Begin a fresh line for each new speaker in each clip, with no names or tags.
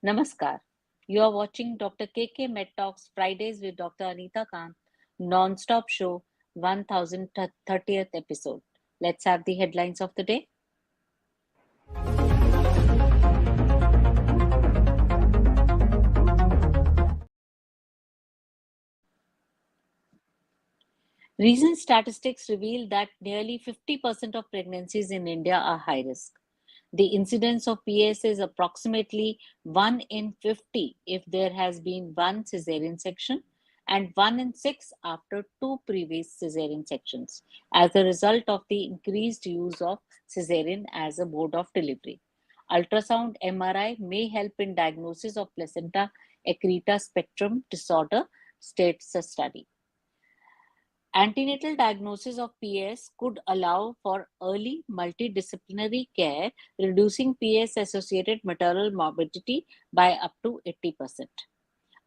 Namaskar. You are watching Dr. KK MEDtalks Fridays with Dr. Anita Kant, non-stop show 1030th episode. Let's have the headlines of the day. Recent statistics reveal that nearly 50% of pregnancies in India are high risk. The incidence of PS is approximately 1 in 50 if there has been one cesarean section and 1 in 6 after two previous cesarean sections as a result of the increased use of cesarean as a mode of delivery. Ultrasound MRI may help in diagnosis of placenta accreta spectrum disorder, states a study. Antenatal diagnosis of PS could allow for early multidisciplinary care, reducing PS-associated maternal morbidity by up to 80%.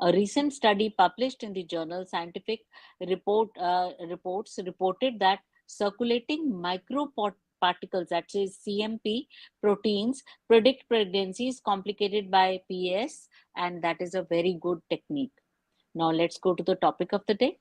A recent study published in the journal Scientific Reports reported that circulating microparticles, that is CMP proteins, predict pregnancies complicated by PS, and that is a very good technique. Now let's go to the topic of the day.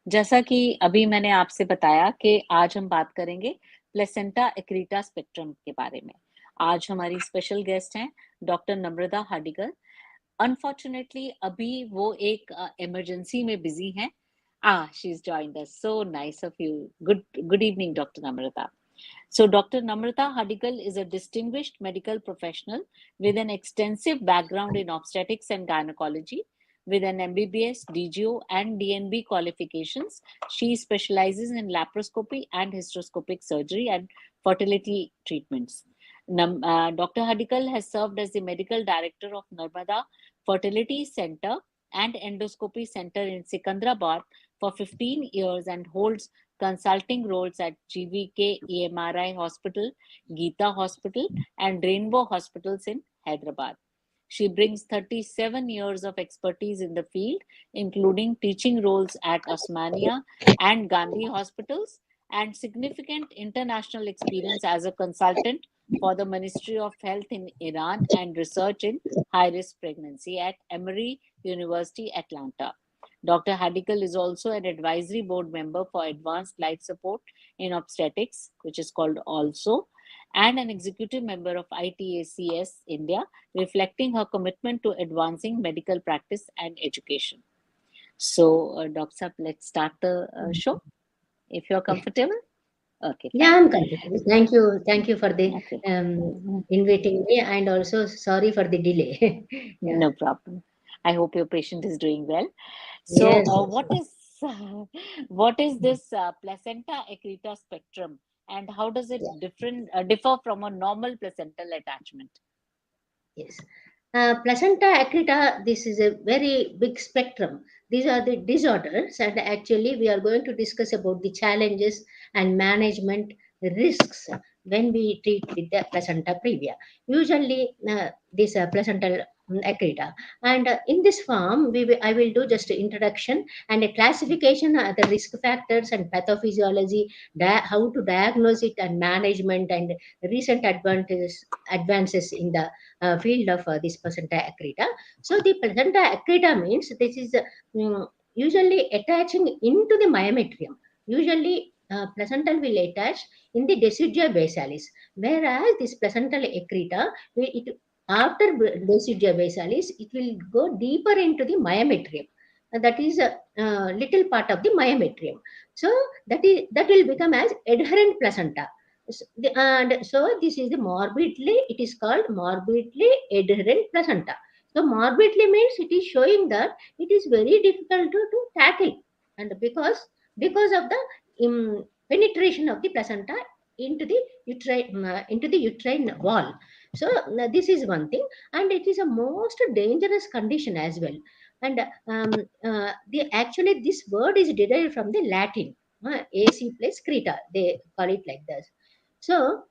जैसा कि अभी मैंने आपसे बताया कि आज हम बात करेंगे प्लेसेंटा एक्रीटा स्पेक्ट्रम के बारे में। आज हमारी स्पेशल गेस्ट हैं डॉक्टर नम्रता हाडिगल। अनफॉर्चुनेटली अभी वो एक इमरजेंसी में बिजी हैं। She is joined us, so nice of you. Good evening doctor Namrata. So, Dr. Namrata Hadigal is a distinguished medical professional with an extensive background in obstetrics and gynecology. With an MBBS, DGO, and DNB qualifications, she specializes in laparoscopy and hysteroscopic surgery and fertility treatments. Dr. Hadigal has served as the medical director of Narmada Fertility Center and Endoscopy Center in Secunderabad for 15 years and holds consulting roles at GVK EMRI Hospital, Geeta Hospital, and Rainbow Hospitals in Hyderabad. She brings 37 years of expertise in the field, including teaching roles at Osmania and Gandhi hospitals, and significant international experience as a consultant for the Ministry of Health in Iran and research in high-risk pregnancy at Emory University, Atlanta. Dr. Hadigal is also an advisory board member for Advanced Life Support in Obstetrics, which is called ALSO, and an executive member of ITACS India, reflecting her commitment to advancing medical practice and education. So, Dr. Saab, let's start the show, if you're comfortable. Okay.
Yeah, I'm comfortable. Thank you for the inviting me, and also sorry for the delay. Yeah.
No problem. I hope your patient is doing well. So,
Yes.
what is this placenta accreta spectrum, and how does it differ from a normal placental attachment?
Yes. Placenta accreta, this is a very big spectrum. These are the disorders, and actually, we are going to discuss about the challenges and management risks when we treat with the placenta previa. Usually, this placental accreta, and in this form, I will do just an introduction and a classification of the risk factors and pathophysiology, how to diagnose it and management, and recent advances in the field of this placenta accreta. So the placenta accreta means this is usually attaching into the myometrium. Usually placental will attach in the decidua basalis, whereas this placental accreta, after decidua basalis, it will go deeper into the myometrium. That is a little part of the myometrium. So that will become as adherent placenta. And so this is the morbidly, it is called morbidly adherent placenta. So morbidly means it is showing that it is very difficult to tackle, and because of the penetration of the placenta into the uterine wall. So this is one thing, and it is a most dangerous condition as well. And the actually this word is derived from the Latin, AC plus creta, they call it like this. So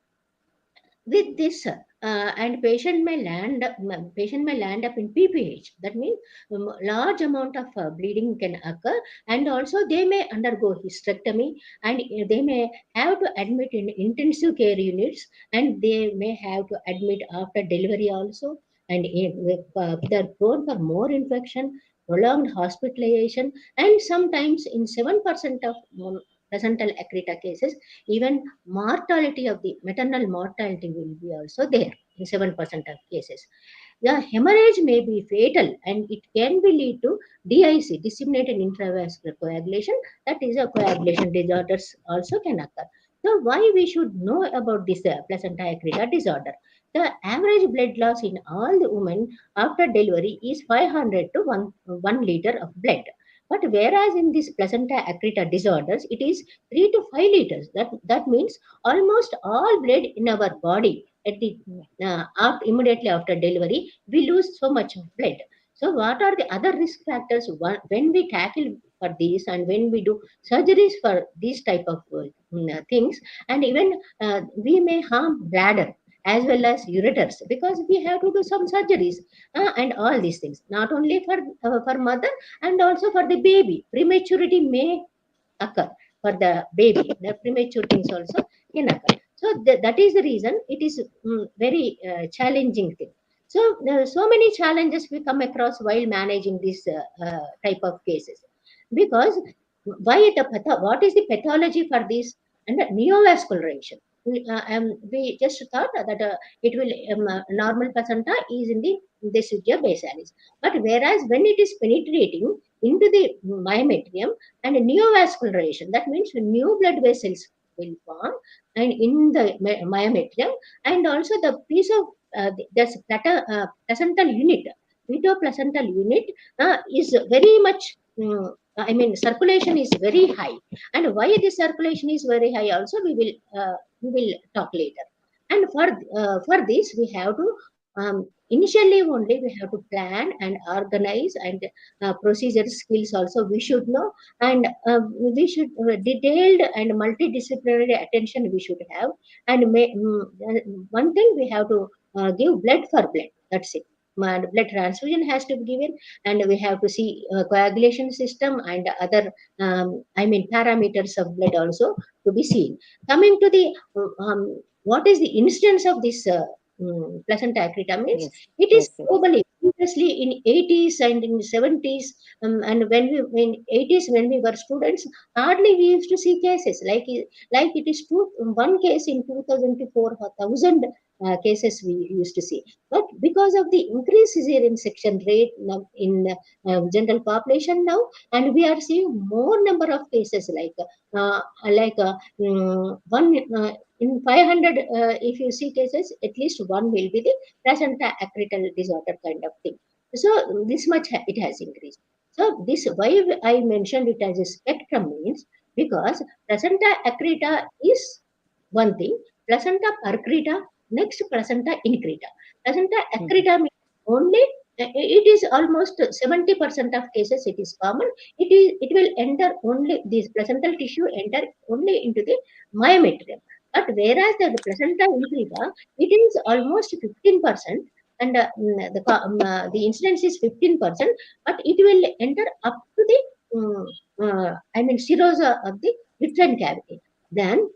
with this, and patient may land up in PPH. That means large amount of bleeding can occur, and also they may undergo hysterectomy, and they may have to admit in intensive care units, and they may have to admit after delivery also, and they're prone for more infection, prolonged hospitalization, and sometimes in 7% of placental accreta cases, even mortality of the maternal mortality will be also there in 7% of cases. The hemorrhage may be fatal, and it can be lead to DIC, disseminated intravascular coagulation. That is a coagulation disorders also can occur. So why we should know about this placenta accreta disorder? The average blood loss in all the women after delivery is 500 to 1 liter of blood. But whereas in this placenta accreta disorders, it is 3 to 5 liters. That means almost all blood in our body at the immediately after delivery, we lose so much of blood. So, what are the other risk factors when we tackle for these, and when we do surgeries for these type of things, and even we may harm bladder as well as ureters, because we have to do some surgeries, and all these things, not only for mother, and also for the baby. Prematurity may occur for the baby. The premature things also can occur. So that is the reason it is very challenging thing. So so many challenges we come across while managing this type of cases, because what is the pathology for this? And neovascularization. We just thought that it will normal placenta is in the deciduum basalis, but whereas when it is penetrating into the myometrium and neovascularization, that means new blood vessels will form and in the myometrium, and also the piece of this placental unit, placental unit is very much. I mean, circulation is very high, and why this circulation is very high also we will talk later. And for this we have to initially only we have to plan and organize, and procedure skills also we should know, and we should detailed and multidisciplinary attention we should have, and one thing we have to give blood for blood. That's it. Blood transfusion has to be given, and we have to see coagulation system and other I mean parameters of blood also to be seen. Coming to the what is the instance of this placenta accreta means,
Yes,
it is
yes, yes.
globally. Previously in 80s and in 70s, and when we in 80s when we were students, hardly we used to see cases like it is one case in 2004 or 1000 cases we used to see. But because of the increased cesarean section rate now in general population now, and we are seeing more number of cases like one in 500, if you see cases, at least one will be the placenta accretal disorder kind of thing. So this much it has increased. So this why I mentioned it as a spectrum means, because placenta accreta is one thing, placenta percreta, next placenta increta. Placenta
Mhm.
accreta means only it is almost 70% of cases it is common. It will enter only this placental tissue enter only into the myometrium. But whereas the placenta increta, it is almost 15%, and the incidence is 15%, but it will enter up to the I mean serosa of the uterine cavity. Then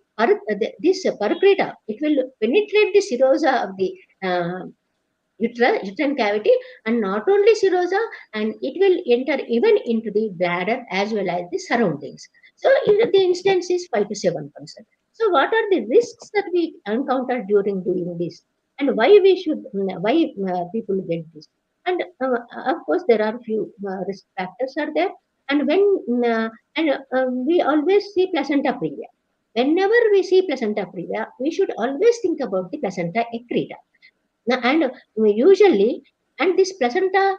this percreta, it will penetrate the serosa of the uterine cavity, and not only serosa, and it will enter even into the bladder as well as the surroundings. So the instance is 5 to 7%. So what are the risks that we encounter during doing this, and why we should why people get this? And of course there are few risk factors are there, and when we always see placenta previa. Whenever we see placenta previa, we should always think about the placenta accreta. And usually, and this placenta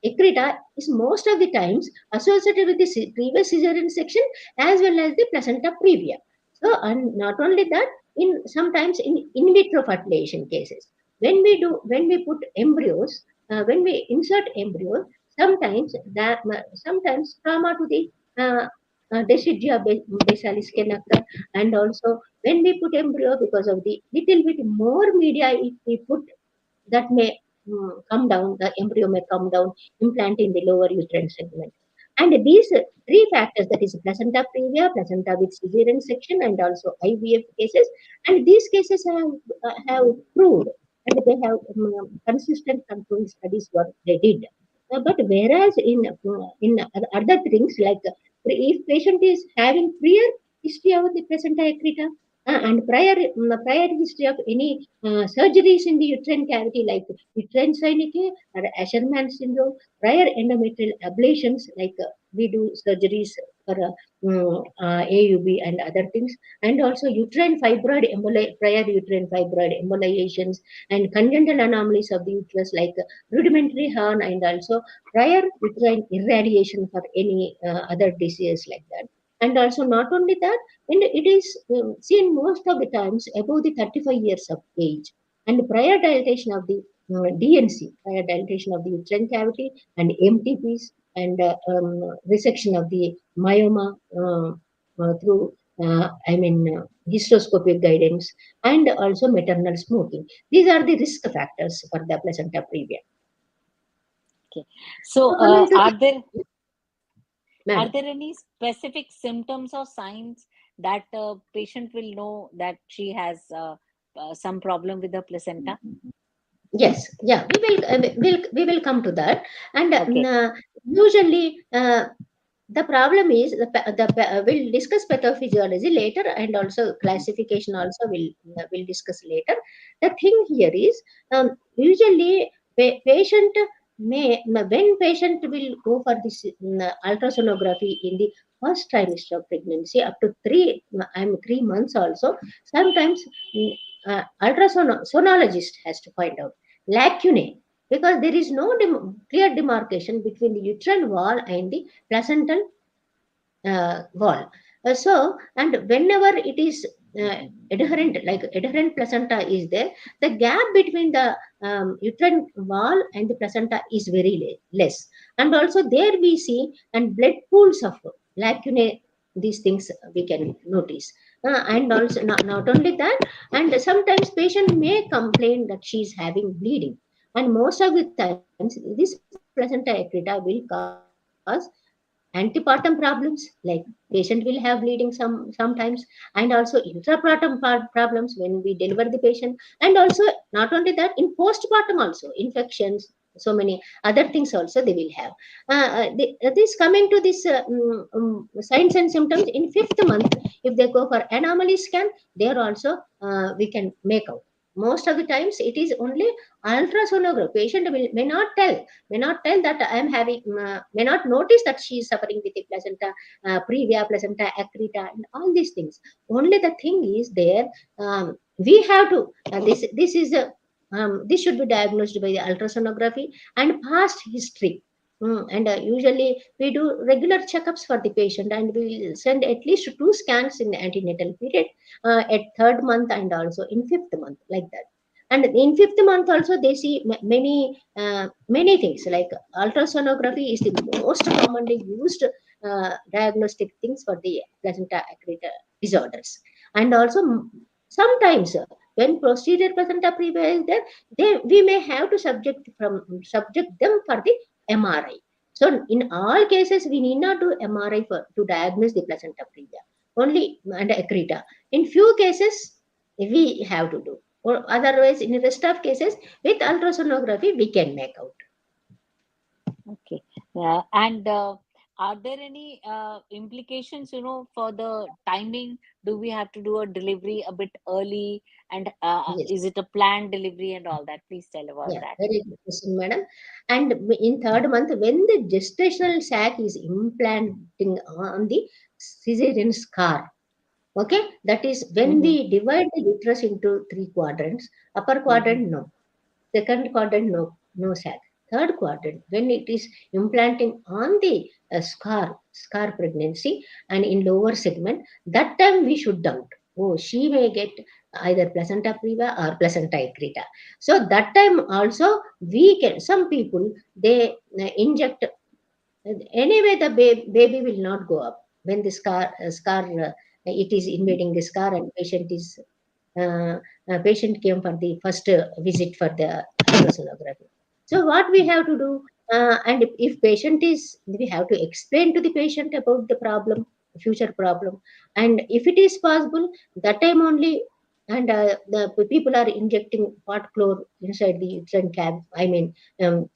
accreta is most of the times associated with the previous cesarean section as well as the placenta previa. So, and not only that, in sometimes in vitro fertilization cases, when we put embryos, when we insert embryos, sometimes sometimes trauma to the decidua basalis can occur, and also when we put embryo, because of the little bit more media if we put, that may come down, the embryo may come down, implant in the lower uterine segment. And these three factors, that is placenta previa, placenta with cesarean section, and also IVF cases, and these cases have proved, and they have consistent control studies what they did. But whereas in other things, like if patient is having prior history of the placenta accreta, and prior history of any surgeries in the uterine cavity, like uterine synechiae or Asherman syndrome, prior endometrial ablations, like we do surgeries for AUB and other things, and also uterine fibroid prior uterine fibroid emboliations, and congenital anomalies of the uterus, like rudimentary horn, and also prior uterine irradiation for any other disease like that. And also not only that, and it is seen most of the times above the 35 years of age, and prior dilatation of the DNC, prior dilatation of the uterine cavity, and MTPs, and resection of the myoma through, hysteroscopic guidance, and also maternal smoking. These are the risk factors for the placenta previa.
Okay. So,
So coming to the,
are
madam.
there any specific symptoms or signs that a patient will know that she has some problem with the placenta?
Yes, yeah, we will come to that, and
Okay.
usually the problem is we'll discuss pathophysiology later, and also classification also will discuss later. The thing here is, usually patient when patient will go for this ultrasonography in the first trimester of pregnancy up to 3 months also. Sometimes ultrasonologist has to find out lacunae, because there is no clear demarcation between the uterine wall and the placental wall. So, and whenever it is adherent, like adherent placenta is there, the gap between the uterine wall and the placenta is very less. And also there we see and blood pools of lacunae, these things we can notice. And also not only that, and sometimes patient may complain that she is having bleeding. And most of the times, this placenta accreta will cause antepartum problems, like patient will have bleeding sometimes, and also intrapartum problems when we deliver the patient, and also not only that, in postpartum also infections, so many other things also they will have. This coming to this signs and symptoms in fifth month, if they go for anomaly scan, there also we can make out. Most of the times it is only ultrasonography. Patient may not tell that I am having, may not notice that she is suffering with the placenta previa, placenta accreta, and all these things. Only the thing is there, we have to, this should be diagnosed by the ultrasonography and past history. And usually we do regular checkups for the patient, and we will send at least 2 scans in the antenatal period, at third month and also in fifth month, like that. And in fifth month also they see many things, like ultrasonography is the most commonly used diagnostic things for the placenta accreta disorders. And also sometimes when posterior placenta previa is there, we may have to subject them for the MRI. So in all cases we need not do MRI for to diagnose the placenta previa only and accreta. In few cases we have to do, or otherwise in the rest of cases with ultrasonography we can make out.
Okay. Yeah. And are there any implications, for the timing? Do we have to do a delivery a bit early? And
Yes.
is it a planned delivery and all that? Please tell about
Yeah,
that.
very good question, madam. And in third month, when the gestational sac is implanting on the cesarean scar, okay, that is when
Mm-hmm.
we divide the uterus into three quadrants. Upper
Mm-hmm.
quadrant, no. Second quadrant, no, no sac. Third quadrant, when it is implanting on the scar pregnancy, and in lower segment, that time we should doubt, oh, she may get either placenta previa or placenta accreta. So that time also we can, some people they inject, anyway the baby will not go up when the scar it is invading the scar, and uh, patient came for the first visit for the ultrasonography. So what we have to do, and if patient is, we have to explain to the patient about the problem, future problem, and if it is possible, that time only, and the people are injecting pot chlor inside the uterine cavity. I mean,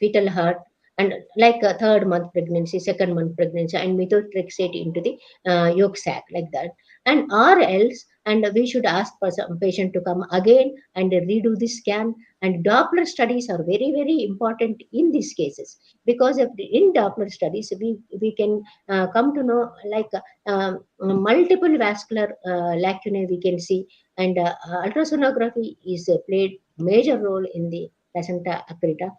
fetal heart, and like a third month pregnancy, second month pregnancy, and methotrexate into the yolk sac like that, and or else, and we should ask for some patient to come again and redo the scan. And Doppler studies are very very important in these cases, because in Doppler studies we can come to know, like multiple vascular lacunae we can see, and ultrasonography is played major role in the placenta accreta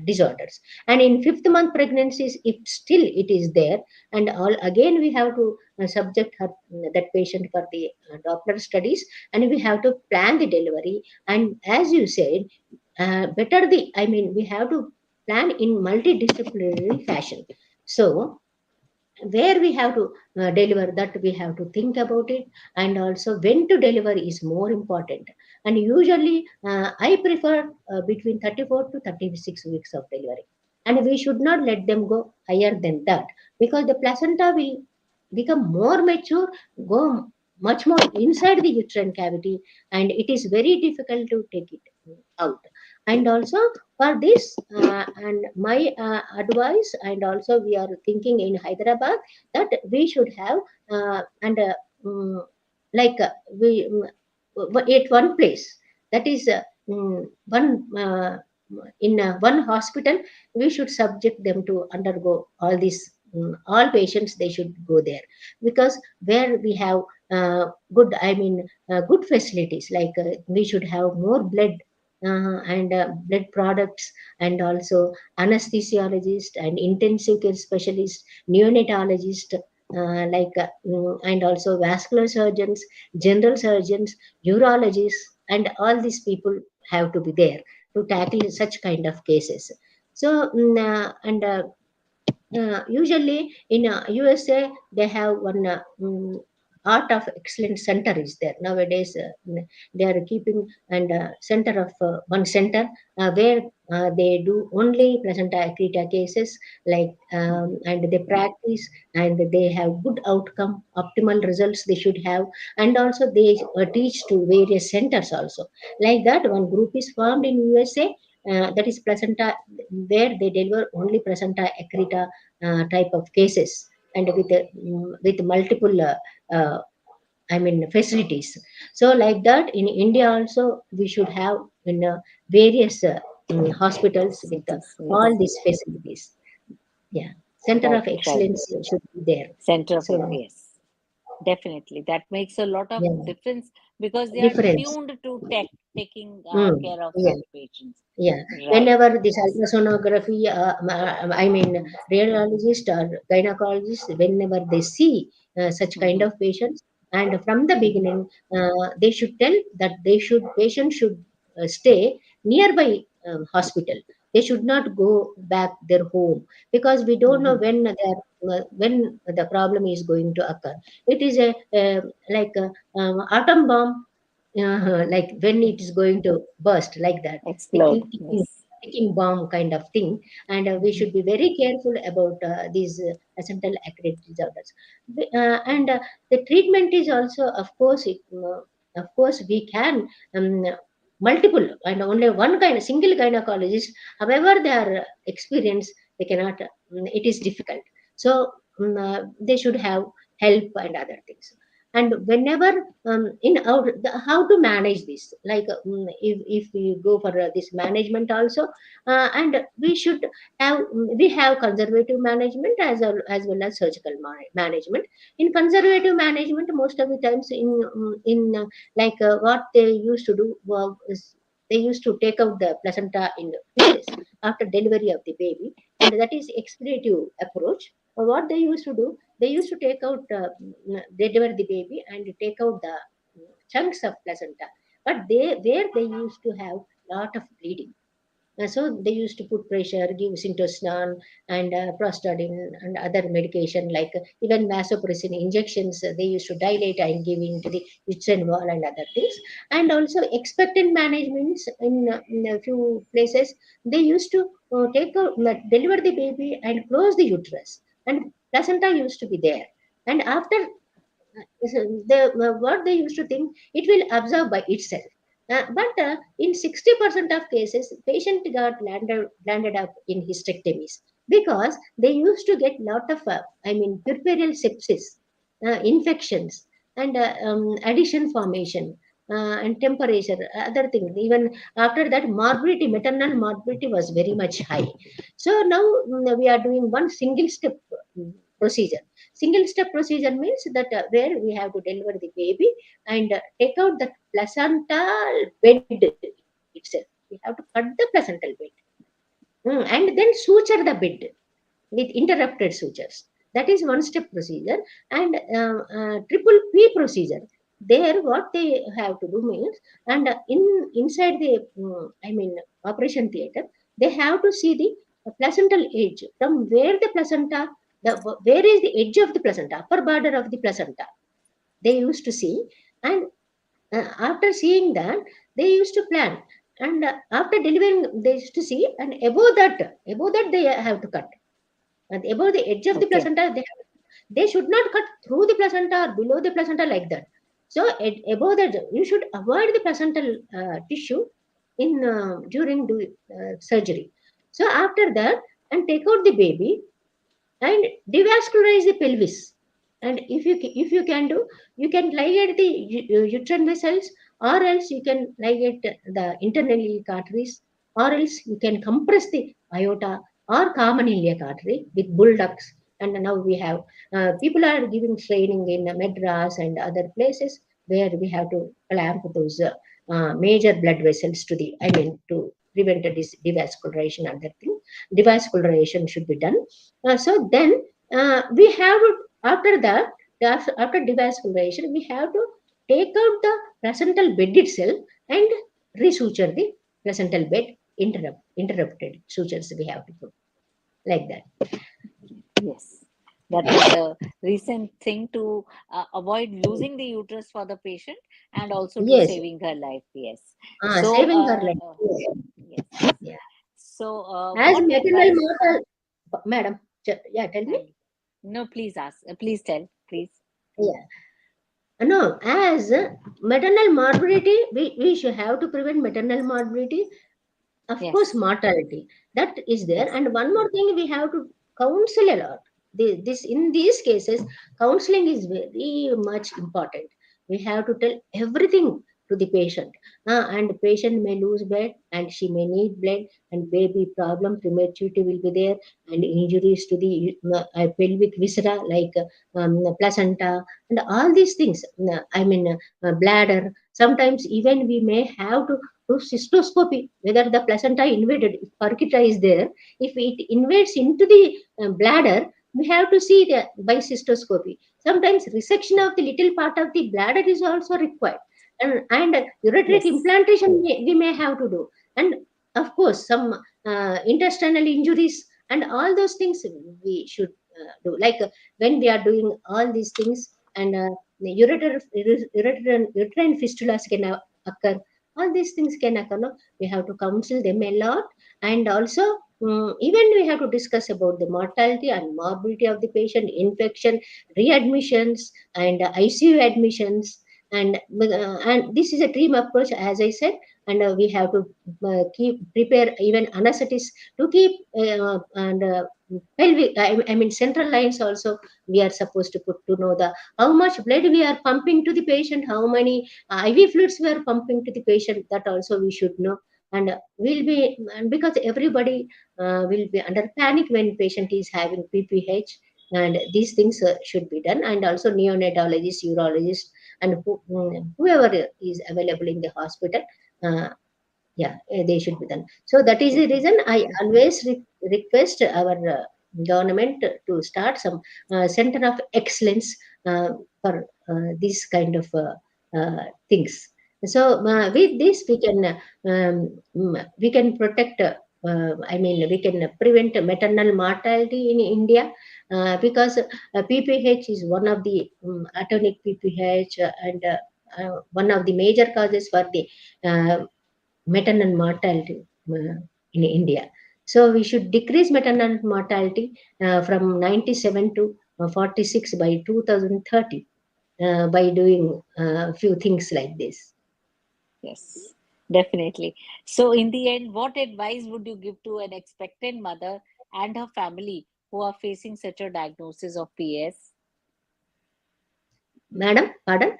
disorders. And in fifth month pregnancies, if still it is there, and all again we have to subject her, that patient, for the Doppler studies, and we have to plan the delivery. And as you said, better the, I mean, we have to plan in multidisciplinary fashion. So where we have to deliver, that we have to think about it, and also when to deliver is more important. And usually I prefer between 34 to 36 weeks of delivery, and we should not let them go higher than that, because the placenta will become more mature, go much more inside the uterine cavity, and it is very difficult to take it out. And also for this, and my advice, and also we are thinking in Hyderabad that we should have, and mm, like we at one place, that is one in one hospital, we should subject them to undergo all these, all patients they should go there, because where we have good, I mean, good facilities, like we should have more blood, and blood products, and also anesthesiologist and intensive care specialist, neonatologist, and also vascular surgeons, general surgeons, urologists, and all these people have to be there to tackle such kind of cases. So and usually in USA, they have one art of excellence center is there nowadays. They are keeping, and center of one center where they do only placenta accreta cases, like and they practice, and they have good outcome, optimal results they should have. And also they teach to various centers also, like that one group is formed in USA, that is placenta, where they deliver only placenta accreta type of cases, and with multiple uh, I mean facilities. So like that in India also we should have in various hospitals with
Cities,
all
yes.
these facilities. Yeah, center
Right,
of
right.
excellence should be there.
Center of,
So
yes. Definitely, that makes a lot of
yeah,
difference because they are
difference.
tuned to taking
Mm,
care of
yeah.
such patients.
Yeah,
Right.
whenever this ultrasonography, I mean, radiologist or gynecologist, whenever they see such kind
Mm-hmm.
of patients, and from the
Mm-hmm.
beginning, they should tell that patient should stay nearby hospital. They should not go back their home, because we don't know
Mm-hmm.
when the problem is going to occur. It is a like a atom bomb, like when it is going to burst, like that,
Explode. Yes.
ticking bomb kind of thing. And we
Mm-hmm.
should be very careful about these placental accurate disorders. And the treatment is also, of course we can multiple, and only one kind, single gynecologist, however they are experienced, they cannot, it is difficult. So they should have help and other things. And whenever in our how to manage this, like if we go for this management also, and we have conservative management as well as surgical management. In conservative management, most of the times in like what they used to do is they used to take out the placenta in the fetus after delivery of the baby, and that is expeditive approach. What they used to do, they used to take out, they deliver the baby and take out the chunks of placenta, but they where they used to have lot of bleeding. So they used to put pressure, give syntostan and prostadine and other medication like even vasopressin injections. They used to dilate and give into the uterine wall and other things. And also expectant managements in a few places. They used to deliver the baby and close the uterus, and placenta used to be there. And after what they used to think it will absorb by itself. But in 60% of cases, patient got landed up in hysterectomies because they used to get lot of, puerperal sepsis, infections, and addition formation, and temperature, other things. Even after that, morbidity, maternal morbidity was very much high. So now we are doing one single step procedure. Single step procedure means that where we have to deliver the baby and take out the placental bed itself. We have to cut the placental bed. And then suture the bed with interrupted sutures. That is one step procedure. And triple P procedure. There, what they have to do means, and inside the operation theater, they have to see the placental edge from where the placenta, where is the edge of the placenta, upper border of the placenta. They used to see, and after seeing that, they used to plan. And after delivering, they used to see, and above that they have to cut, and above the edge of the
Okay.
placenta they should not cut through the placenta or below the placenta like that. So above that you should avoid the placental tissue in during surgery. So after that, and take out the baby and devascularize the pelvis. And if you can do, you can ligate the uterine vessels, or else you can ligate the internal iliac arteries, or else you can compress the aorta or common iliac artery with bulldogs. And now we have people are giving training in Madras and other places where we have to clamp those major blood vessels to the, to prevent this devascularization and that thing. Devascularization should be done. So then we have to, after that, after devascularization, we have to take out the placental bed itself and resuture the placental bed. Interrupted sutures we have to put like that.
Yes. That is a recent thing to avoid losing the uterus for the patient and also to
Yes,
saving her life. Yes. So,
saving her life. Yes.
yes, yes.
Yeah.
So,
As
what
maternal
advice?
mortal, madam, yeah, tell me.
And no, please ask. Please tell. Please.
Yeah. No, as maternal morbidity, we should have to prevent maternal morbidity. Of course,
Yes.
mortality that is there,
Yes.
and one more thing we have to counsel a lot. This in these cases, counseling is very much important. We have to tell everything to the patient, and the patient may lose blood, and she may need blood, and baby problem, prematurity will be there, and injuries to the pelvic viscera like placenta, and all these things. Bladder. Sometimes even we may have to cystoscopy whether the placenta invaded, if percutta is there, if it invades into the bladder, we have to see the by cystoscopy. Sometimes resection of the little part of the bladder is also required, and ureteric
Yes.
implantation we may have to do. And of course some intestinal injuries and all those things we should do, like when we are doing all these things. And the uterine fistulas can occur. All these things can occur, no? We have to counsel them a lot. And also even we have to discuss about the mortality and morbidity of the patient, infection, readmissions, and ICU admissions. And this is a team approach, as I said. And we have to keep prepare even anesthetists to keep and pelvic, central lines also. We are supposed to put to know the how much blood we are pumping to the patient, how many IV fluids we are pumping to the patient, that also we should know. And will be, and because everybody will be under panic when patient is having PPH, and these things should be done. And also neonatologist, urologist, and whoever is available in the hospital, uh, yeah, they should be done. So that is the reason I always request our government to start some center of excellence for these kind of things. So with this we can protect we can prevent maternal mortality in India, because PPH is one of the atonic PPH, and one of the major causes for the maternal mortality in India. So we should decrease maternal mortality from 97 to 46 by 2030, by doing a few things like this.
Yes, definitely. So, in the end, what advice would you give to an expectant mother and her family who are facing such a diagnosis of PS?
Madam, pardon?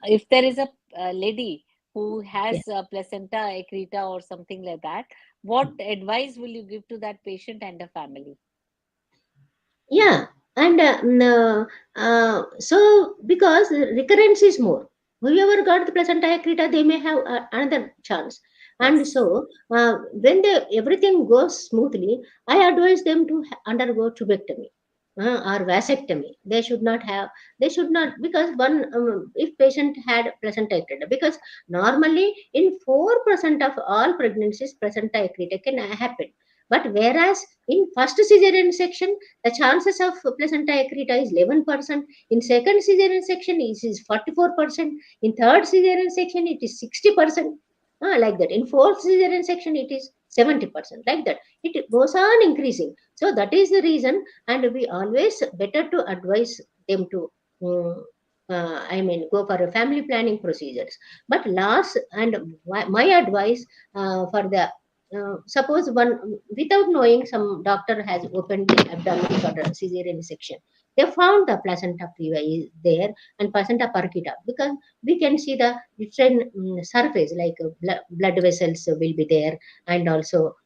If there is a lady who
Yeah.
has placenta accreta or something like that, what advice will you give to that patient and the family?
Yeah, and so because recurrence is more, whoever got the placenta accreta, they may have another chance. And
Yes,
so when everything goes smoothly, I advise them to undergo tubectomy or vasectomy. They should not, because if patient had placenta accreta, because normally in 4% of all pregnancies, placenta accreta can happen. But whereas in first cesarean section, the chances of placenta accreta is 11%. In second cesarean section, it is 44%. In third cesarean section, it is 60%. Like that. In fourth cesarean section, it is 70%. Like that. It goes on increasing. So that is the reason, and we always better to advise them to. Go for a family planning procedures. But last, and my advice for the suppose one, without knowing, some doctor has opened the abdomen for the cesarean section. They found the placenta previa is there and placenta percutta, because we can see the uterine surface, like blood vessels will be there, and also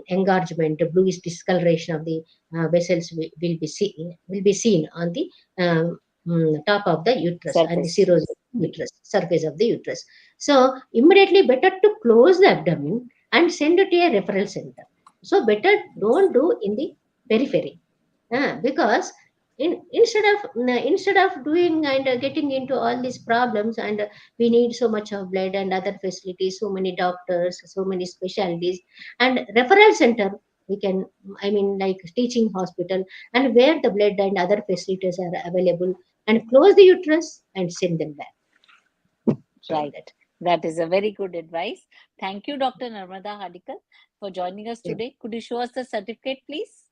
engorgement, bluish discoloration of the vessels will be seen on the top of the uterus and the
surface.
cirrhosis uterus, surface of the uterus. So immediately better to close the abdomen and send it to a referral center. So better
Yes,
don't do in the periphery, because instead of doing and getting into all these problems, and we need so much of blood and other facilities, so many doctors, so many specialties, and referral center we can, like teaching hospital, and where the blood and other facilities are available, and close the uterus and send them back, like
right.
that.
That is a very good advice. Thank you, Dr. Narmada Hadigal, for joining us
Yeah,
today. Could you show us the certificate, please?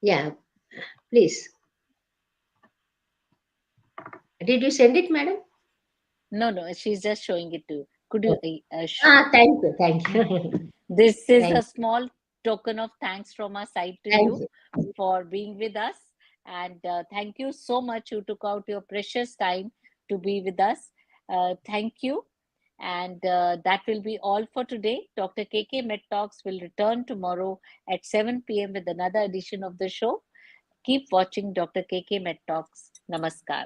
yeah, please. Did you send it, madam?
No, no, she's just showing it to you. Could you?
Thank you, thank you.
This is a
Thank
small token of thanks from our side to
thank
you
you.
for being with us. And thank you so much. You took out your precious time to be with us. Thank you. And that will be all for today. Dr. KK MEDtalks will return tomorrow at 7 p.m. with another edition of the show. Keep watching Dr. KK MEDtalks. Namaskar.